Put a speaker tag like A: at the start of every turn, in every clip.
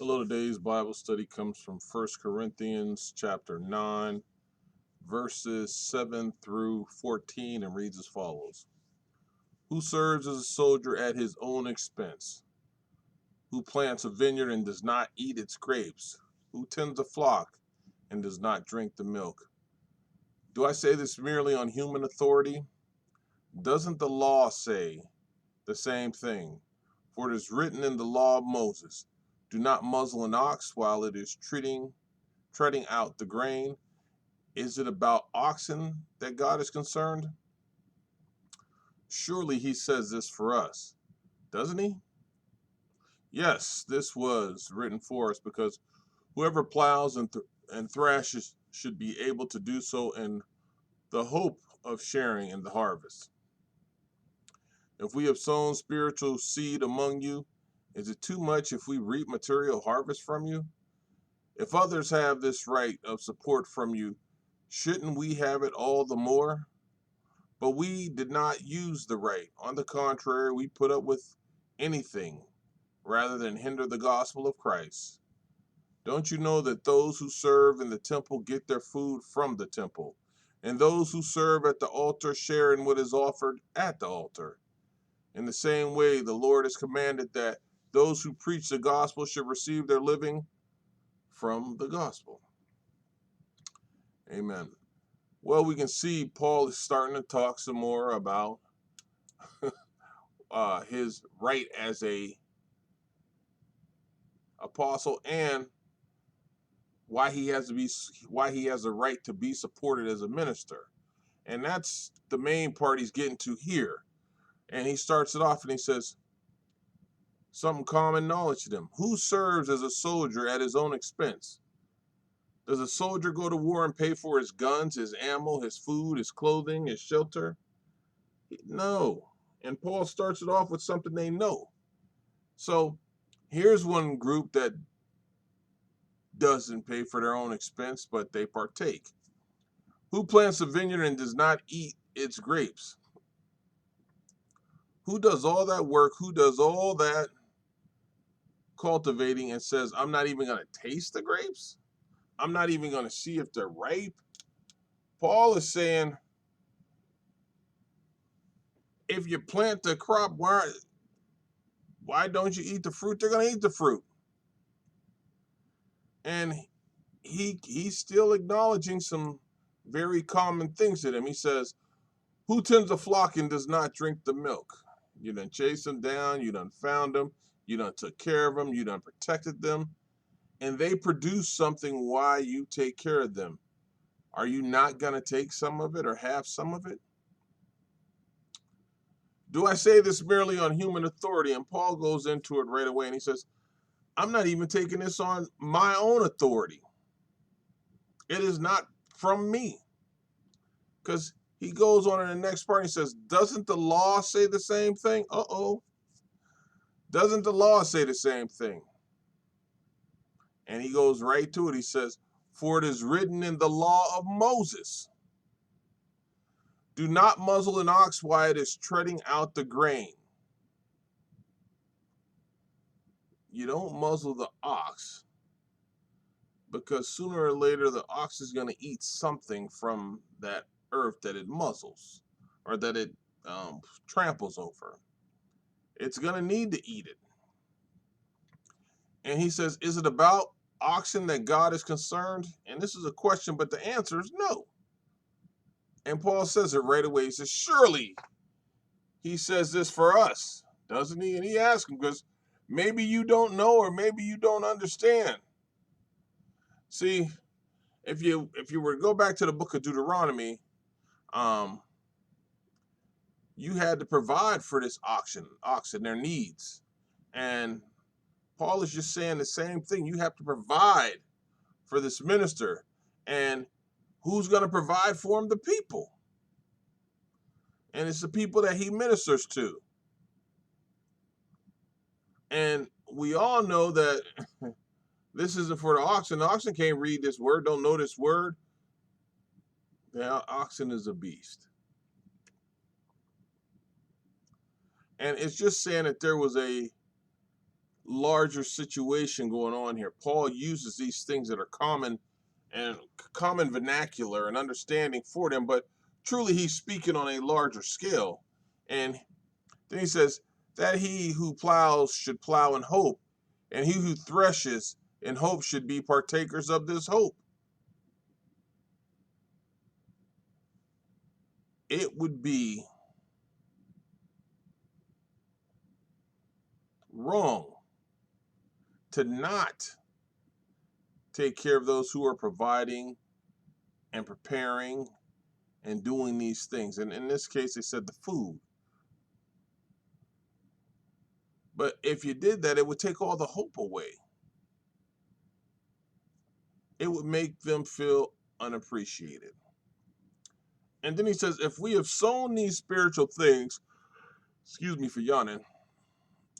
A: Hello, today's Bible study comes from 1 Corinthians chapter 9, verses 7 through 14, and reads as follows. Who serves as a soldier at his own expense? Who plants a vineyard and does not eat its grapes? Who tends a flock and does not drink the milk? Do I say this merely on human authority? Doesn't the law say the same thing? For it is written in the law of Moses, do not muzzle an ox while it is treading out the grain. Is it about oxen that God is concerned? Surely he says this for us, doesn't he? Yes, this was written for us because whoever plows and thrashes should be able to do so in the hope of sharing in the harvest. If we have sown spiritual seed among you, is it too much if we reap material harvest from you? If others have this right of support from you, shouldn't we have it all the more? But we did not use the right. On the contrary, we put up with anything rather than hinder the gospel of Christ. Don't you know that those who serve in the temple get their food from the temple, and those who serve at the altar share in what is offered at the altar? In the same way, the Lord has commanded that those who preach the gospel should receive their living from the gospel. Amen. Well, we can see Paul is starting to talk some more about his right as a apostle and why he has a right to be supported as a minister. And that's the main part he's getting to here. And he starts it off and he says, something common knowledge to them. Who serves as a soldier at his own expense? Does a soldier go to war and pay for his guns, his ammo, his food, his clothing, his shelter? No. And Paul starts it off with something they know. So here's one group that doesn't pay for their own expense, but they partake. Who plants a vineyard and does not eat its grapes? Who does all that work? Who does all that cultivating and says, I'm not even going to taste the grapes? I'm not even going to see if they're ripe? Paul is saying, if you plant the crop, why don't you eat the fruit? They're going to eat the fruit. And he's still acknowledging some very common things to them. He says, who tends a flock and does not drink the milk? You done chased them down, you done found them, you done took care of them, you done protected them, and they produce something while you take care of them. Are you not going to take some of it or have some of it? Do I say this merely on human authority? And Paul goes into it right away and he says, I'm not even taking this on my own authority. It is not from me. Because he goes on in the next part and he says, doesn't the law say the same thing? Uh-oh. Doesn't the law say the same thing? And he goes right to it. He says, for it is written in the law of Moses, do not muzzle an ox while it is treading out the grain. You don't muzzle the ox because sooner or later the ox is going to eat something from that earth that it muzzles or that it tramples over. It's going to need to eat it. And he says, is it about oxen that God is concerned? And this is a question, but the answer is no. And Paul says it right away. He says, surely he says this for us, doesn't he? And he asks him because maybe you don't know or maybe you don't understand. See, if you were to go back to the book of Deuteronomy, you had to provide for this oxen their needs. And Paul is just saying the same thing. You have to provide for this minister. And who's going to provide for him? The people. And it's the people that he ministers to. And we all know that this isn't for the oxen. The oxen can't read this word, don't know this word. The oxen is a beast. And it's just saying that there was a larger situation going on here. Paul uses these things that are common and common vernacular and understanding for them, but truly he's speaking on a larger scale. And then he says that he who plows should plow in hope, and he who threshes in hope should be partakers of this hope. It would be wrong to not take care of those who are providing and preparing and doing these things. And in this case, they said the food. But if you did that, it would take all the hope away. It would make them feel unappreciated. And then he says, if we have sown these spiritual things, excuse me for yawning,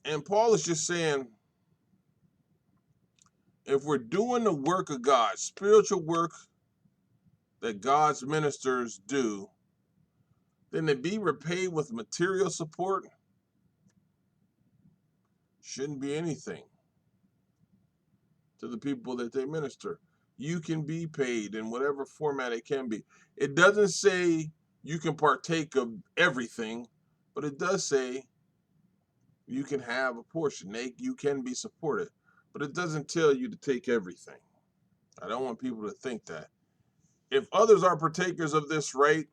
A: and Paul is just saying, if we're doing the work of God, spiritual work that God's ministers do, then to be repaid with material support shouldn't be anything to the people that they minister. You can be paid in whatever format it can be. It doesn't say you can partake of everything, but it does say you can have a portion. You can be supported, but it doesn't tell you to take everything. I don't want people to think that. If others are partakers of this right,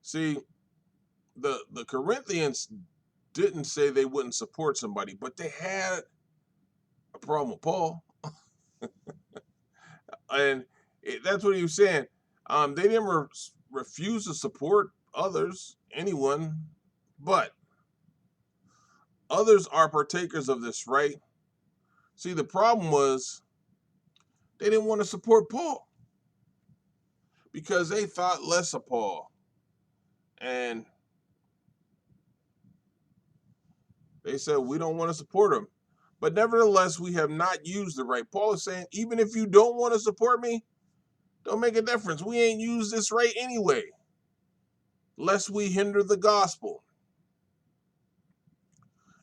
A: see, the Corinthians didn't say they wouldn't support somebody, but they had a problem with Paul. And that's what he was saying. They didn't refuse to support others, anyone, but others are partakers of this, right? See, the problem was they didn't want to support Paul because they thought less of Paul. And they said, we don't want to support him. But nevertheless, we have not used the right. Paul is saying, even if you don't want to support me, don't make a difference. We ain't used this right anyway, lest we hinder the gospel.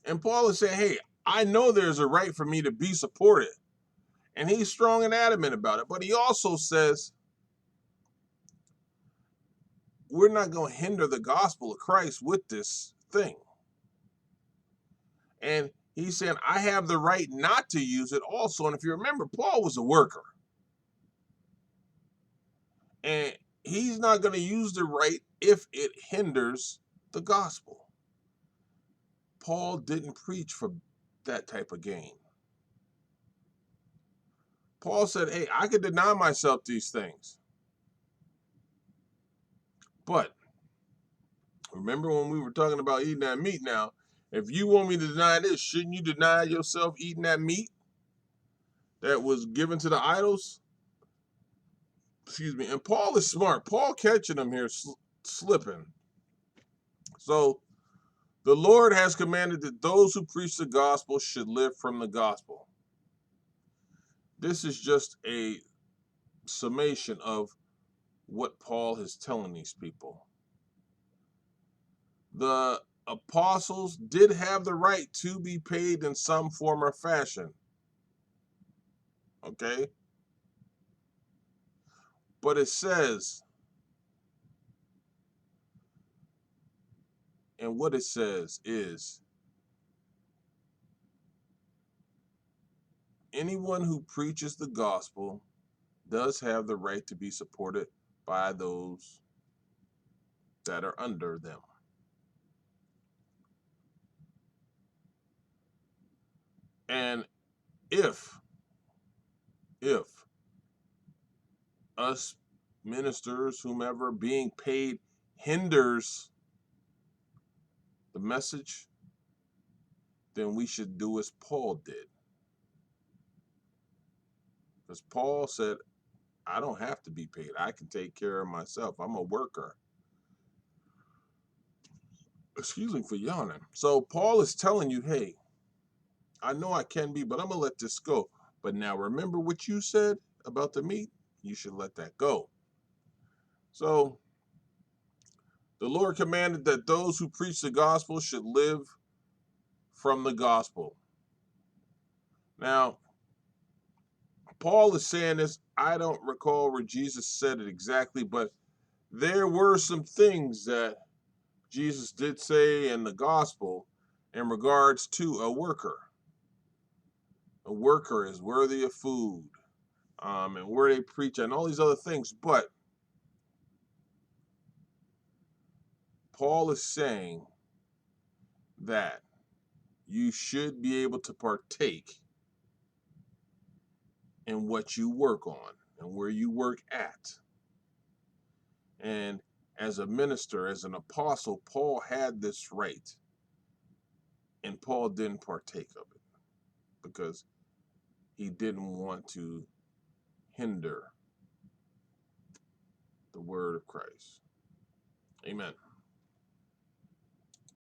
A: And Paul is saying, hey, I know there's a right for me to be supported. And he's strong and adamant about it. But he also says, we're not going to hinder the gospel of Christ with this thing. And he's saying, I have the right not to use it also. And if you remember, Paul was a worker. And he's not going to use the right if it hinders the gospel. Paul didn't preach for that type of gain. Paul said, hey, I could deny myself these things. But remember when we were talking about eating that meat now, if you want me to deny this, shouldn't you deny yourself eating that meat that was given to the idols? Excuse me. And Paul is smart. Paul catching them here slipping. So the Lord has commanded that those who preach the gospel should live from the gospel. This is just a summation of what Paul is telling these people. The apostles did have the right to be paid in some form or fashion. Okay? But it says, and what it says is, anyone who preaches the gospel does have the right to be supported by those that are under them. And if us ministers, whomever, being paid hinders the message, then we should do as Paul did. Because Paul said, I don't have to be paid. I can take care of myself. I'm a worker. Excuse me for yawning. So Paul is telling you, hey, I know I can be, but I'm going to let this go. But now remember what you said about the meat? You should let that go. So The Lord commanded that those who preach the gospel should live from the gospel. Now, Paul is saying this. I don't recall where Jesus said it exactly, but there were some things that Jesus did say in the gospel in regards to a worker. A worker is worthy of food, and where they preach and all these other things. But Paul is saying that you should be able to partake in what you work on and where you work at. And as a minister, as an apostle, Paul had this right, and Paul didn't partake of it because he didn't want to hinder the word of Christ. Amen.